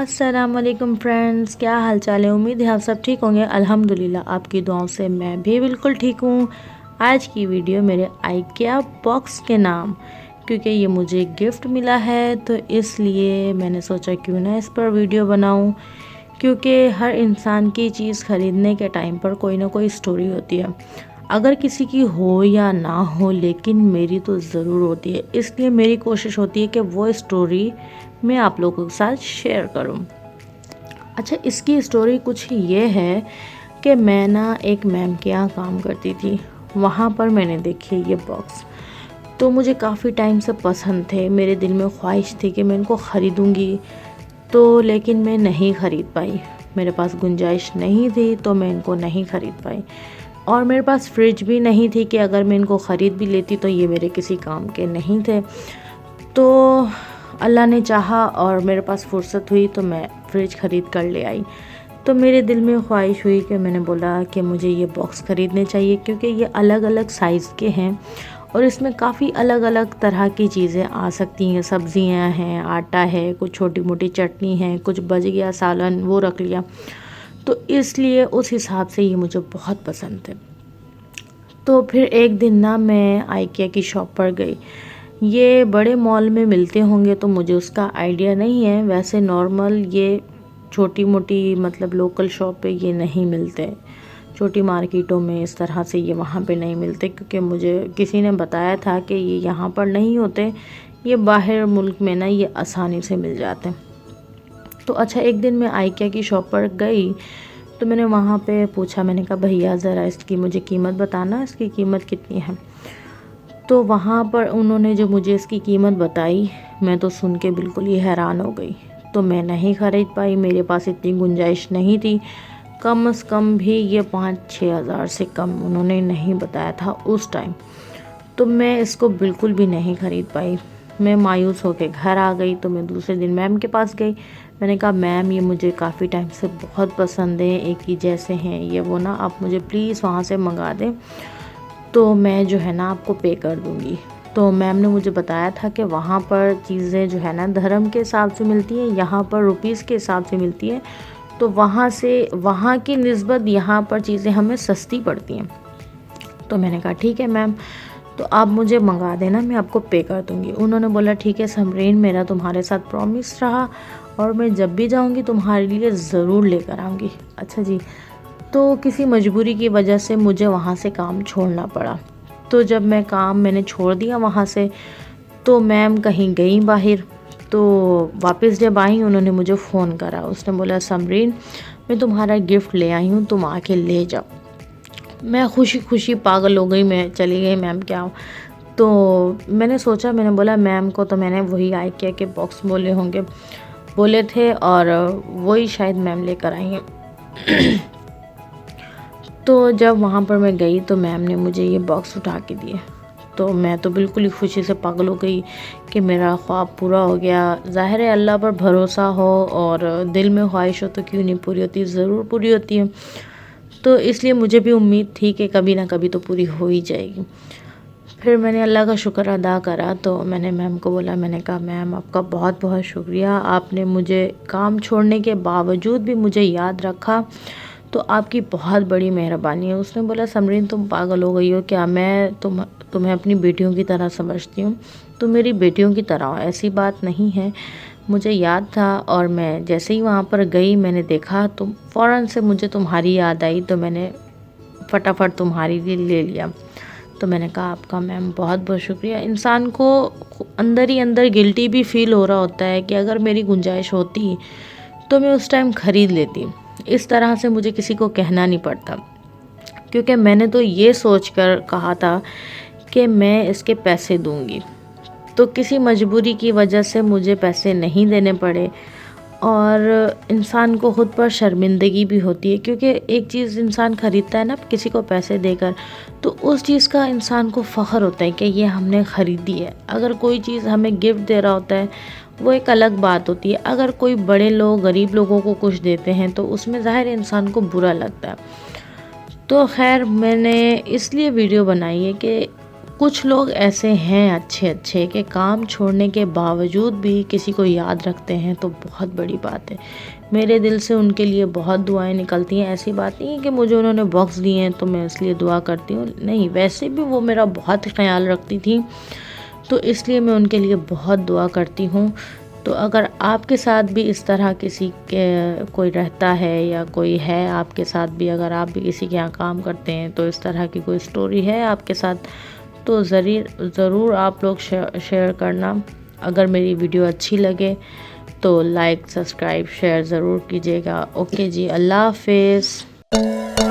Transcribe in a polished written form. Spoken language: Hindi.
अस्सलामुअलैकुम फ्रेंड्स, क्या हाल चाल है। उम्मीद है आप सब ठीक होंगे। अल्हम्दुलिल्लाह आपकी दुआओं से मैं भी बिल्कुल ठीक हूँ। आज की वीडियो मेरे आइकिया बॉक्स के नाम, क्योंकि ये मुझे गिफ्ट मिला है तो इसलिए मैंने सोचा क्यों ना इस पर वीडियो बनाऊँ। क्योंकि हर इंसान की चीज़ ख़रीदने के टाइम पर कोई ना कोई स्टोरी होती है, अगर किसी की हो या ना हो, लेकिन मेरी तो ज़रूर होती है। इसलिए मेरी कोशिश होती है कि वो स्टोरी मैं आप लोगों के साथ शेयर करूं। अच्छा, इसकी स्टोरी कुछ ये है कि मैं ना एक मैम के यहाँ काम करती थी। वहाँ पर मैंने देखे ये बॉक्स, तो मुझे काफ़ी टाइम से पसंद थे। मेरे दिल में ख्वाहिश थी कि मैं इनको ख़रीदूँगी, तो लेकिन मैं नहीं ख़रीद पाई। मेरे पास गुंजाइश नहीं थी तो मैं इनको नहीं ख़रीद पाई। और मेरे पास फ्रिज भी नहीं थी कि अगर मैं इनको ख़रीद भी लेती तो ये मेरे किसी काम के नहीं थे। तो अल्लाह ने चाहा और मेरे पास फुर्सत हुई तो मैं फ़्रिज ख़रीद कर ले आई। तो मेरे दिल में ख्वाहिश हुई कि मैंने बोला कि मुझे ये बॉक्स ख़रीदने चाहिए, क्योंकि ये अलग अलग साइज़ के हैं और इसमें काफ़ी अलग अलग तरह की चीज़ें आ सकती हैं। सब्ज़ियाँ हैं, आटा है, कुछ छोटी मोटी चटनी है, कुछ बच गया सालन वो रख लिया। तो इसलिए उस हिसाब से ये मुझे बहुत पसंद है। तो फिर एक दिन ना मैं आइकिया की शॉप पर गई। ये बड़े मॉल में मिलते होंगे तो मुझे उसका आइडिया नहीं है। वैसे नॉर्मल ये छोटी मोटी मतलब लोकल शॉप पे ये नहीं मिलते। छोटी मार्केटों में इस तरह से ये वहाँ पे नहीं मिलते, क्योंकि मुझे किसी ने बताया था कि ये यहाँ पर नहीं होते, ये बाहर मुल्क में ना ये आसानी से मिल जाते हैं। तो अच्छा, एक दिन मैं आइकिया की शॉप पर गई तो मैंने वहाँ पे पूछा, मैंने कहा भैया ज़रा इसकी मुझे कीमत बताना, इसकी कीमत कितनी है। तो वहाँ पर उन्होंने जो मुझे इसकी कीमत बताई, मैं तो सुन के बिल्कुल ही हैरान हो गई। तो मैं नहीं ख़रीद पाई, मेरे पास इतनी गुंजाइश नहीं थी। कम से कम भी ये 5-6 हज़ार से कम उन्होंने नहीं बताया था उस टाइम। तो मैं इसको बिल्कुल भी नहीं ख़रीद पाई। मैं मायूस होकर घर आ गई। तो मैं दूसरे दिन मैम के पास गई। मैंने कहा मैम ये मुझे काफ़ी टाइम से बहुत पसंद है, एक ही जैसे हैं ये वो ना, आप मुझे प्लीज़ वहाँ से मंगा दें तो मैं जो है ना आपको पे कर दूँगी। तो मैम ने मुझे बताया था कि वहाँ पर चीज़ें जो है ना धर्म के हिसाब से मिलती हैं, यहाँ पर रुपीज़ के हिसाब से मिलती हैं। तो वहाँ से वहाँ की निस्बत यहाँ पर चीज़ें हमें सस्ती पड़ती हैं। तो मैंने कहा ठीक है मैम, तो आप मुझे मंगा देना, मैं आपको पे कर दूँगी। उन्होंने बोला ठीक है समरीन, मेरा तुम्हारे साथ प्रॉमिस रहा और मैं जब भी जाऊँगी तुम्हारे लिए ज़रूर लेकर आऊँगी। अच्छा जी। तो किसी मजबूरी की वजह से मुझे वहाँ से काम छोड़ना पड़ा। तो जब मैंने छोड़ दिया वहाँ से, तो मैम कहीं गई बाहर। तो वापस जब आई उन्होंने मुझे फ़ोन करा। उसने बोला समरीन, मैं तुम्हारा गिफ्ट ले आई हूँ, तुम आके ले जाओ। मैं खुशी खुशी पागल हो गई, मैं चली गई मैम के यहाँ। तो मैंने सोचा, मैंने बोला मैम को, तो मैंने वही आइकिया के बॉक्स बोले थे और वही शायद मैम लेकर आई हैं। तो जब वहाँ पर मैं गई तो मैम ने मुझे ये बॉक्स उठा के दिए। तो मैं तो बिल्कुल ही खुशी से पागल हो गई कि मेरा ख्वाब पूरा हो गया। ज़ाहिर है अल्लाह पर भरोसा हो और दिल में ख्वाहिश हो तो क्यों नहीं पूरी होती, ज़रूर पूरी होती है। तो इसलिए मुझे भी उम्मीद थी कि कभी ना कभी तो पूरी हो ही जाएगी। फिर मैंने अल्लाह का शुक्र अदा करा। तो मैंने मैम को बोला, मैंने कहा मैम आपका बहुत बहुत शुक्रिया, आपने मुझे काम छोड़ने के बावजूद भी मुझे याद रखा, तो आपकी बहुत बड़ी मेहरबानी है। उसने बोला समरीन तुम पागल हो गई हो क्या, मैं तुम्हें अपनी बेटियों की तरह समझती हूँ, तुम मेरी बेटियों की तरह हो, ऐसी बात नहीं है। मुझे याद था और मैं जैसे ही वहाँ पर गई मैंने देखा तो फ़ौरन से मुझे तुम्हारी याद आई, तो मैंने फटाफट तुम्हारी लिए ले लिया। तो मैंने कहा आपका मैम बहुत बहुत शुक्रिया। इंसान को अंदर ही अंदर गिल्टी भी फील हो रहा होता है कि अगर मेरी गुंजाइश होती तो मैं उस टाइम ख़रीद लेती। इस तरह से मुझे किसी को कहना नहीं पड़ता, क्योंकि मैंने तो ये सोच कर कहा था कि मैं इसके पैसे दूंगी। तो किसी मजबूरी की वजह से मुझे पैसे नहीं देने पड़े और इंसान को ख़ुद पर शर्मिंदगी भी होती है, क्योंकि एक चीज़ इंसान ख़रीदता है ना किसी को पैसे देकर, तो उस चीज़ का इंसान को फ़ख्र होता है कि ये हमने ख़रीदी है। अगर कोई चीज़ हमें गिफ्ट दे रहा होता है वो एक अलग बात होती है। अगर कोई बड़े लोग गरीब लोगों को कुछ देते हैं तो उसमें ज़ाहिर इंसान को बुरा लगता है। तो खैर मैंने इसलिए वीडियो बनाई है कि कुछ लोग ऐसे हैं अच्छे अच्छे कि काम छोड़ने के बावजूद भी किसी को याद रखते हैं, तो बहुत बड़ी बात है। मेरे दिल से उनके लिए बहुत दुआएं निकलती हैं। ऐसी बात नहीं है कि मुझे उन्होंने बॉक्स दिए हैं तो मैं इसलिए दुआ करती हूँ, नहीं, वैसे भी वो मेरा बहुत ख्याल रखती थी, तो इसलिए मैं उनके लिए बहुत दुआ करती हूँ। तो अगर आपके साथ भी इस तरह किसी के कोई रहता है या कोई है आपके साथ भी, अगर आप भी किसी के यहाँ काम करते हैं तो इस तरह की कोई स्टोरी है आपके साथ, तो ज़रूर आप लोग शेयर करना। अगर मेरी वीडियो अच्छी लगे तो लाइक, सब्सक्राइब, शेयर ज़रूर कीजिएगा। ओके जी, अल्लाह हाफिज़।